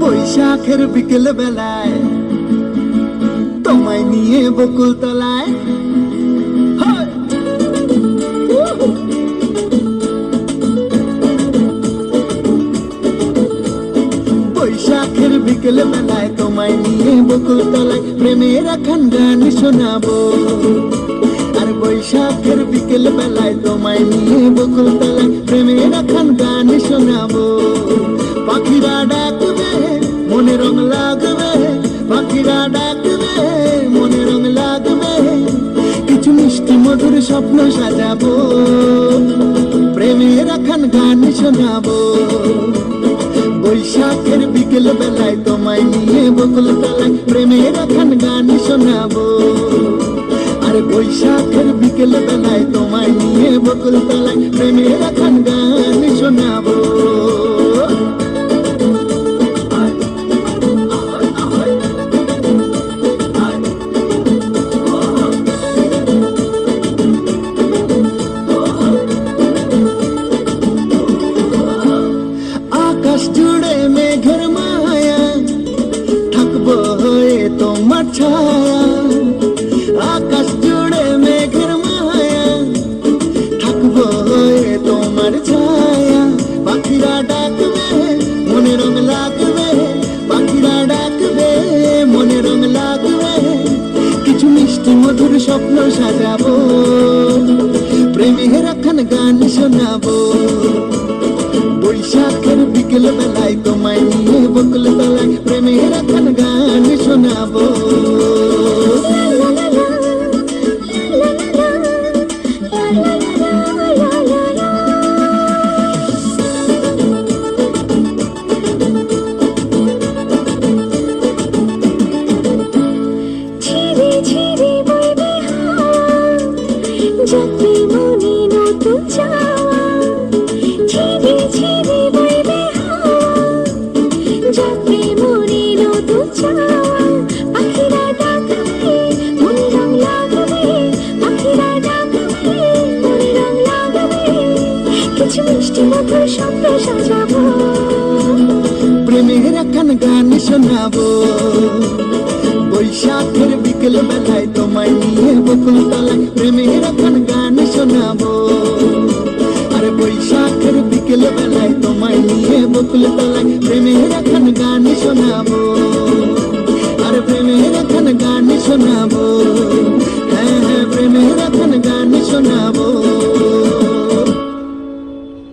বৈশাখের বিকেল বেলায় তোমায় নিয়ে বকুল তলায় বৈশাখের বিকেল বেলায় তোমায় নিয়ে বকুল তলায় প্রেমের এখন গান শোনাবো। আর বৈশাখের বিকেল বেলায় তোমায় নিয়ে বকুল তলায় প্রেমের এখন গান শোনাবো। পাখিরা ডাকবে মনে রং লাগবে, পাখিরা ডাকবে মনে রং লাগবে, কিছু মিষ্টি মধুর স্বপ্ন সাজাবো, প্রেমের এখন গান শোনাবো। বৈশাখের বিকেল বেলায় তোমায় নিয়ে বকুল তলায় প্রেমের এখন গান শোনাবো। আর বৈশাখের বিকেল বেলায় তোমায় নিয়ে বকুল তলায় প্রেমের এখন গান শোনাবো। আকাশ জুড়ে মেঘের মায়া থাকবো হয়ে তোমার ছায়া, আকাশ জুড়ে মেঘের মায়া থাকবো হয়ে তোমার ছায়া। পাখিরা ডাকবে মনে রং লাগবে, পাখিরা ডাকবে মনে রং লাগবে, কিছু মিষ্টি মধুর স্বপ্ন সাজাবো, প্রেমের এখন গান শোনাবো। বৈশাখের বিকেল বেলায় তোমায় নিয়ে বকুল তলায় প্রেমের এখন গান শোনাবো। প্রেমের এখন গান শোনাবো। বৈশাখের বিকেল বেলায় তোমায় নিয়ে বকুল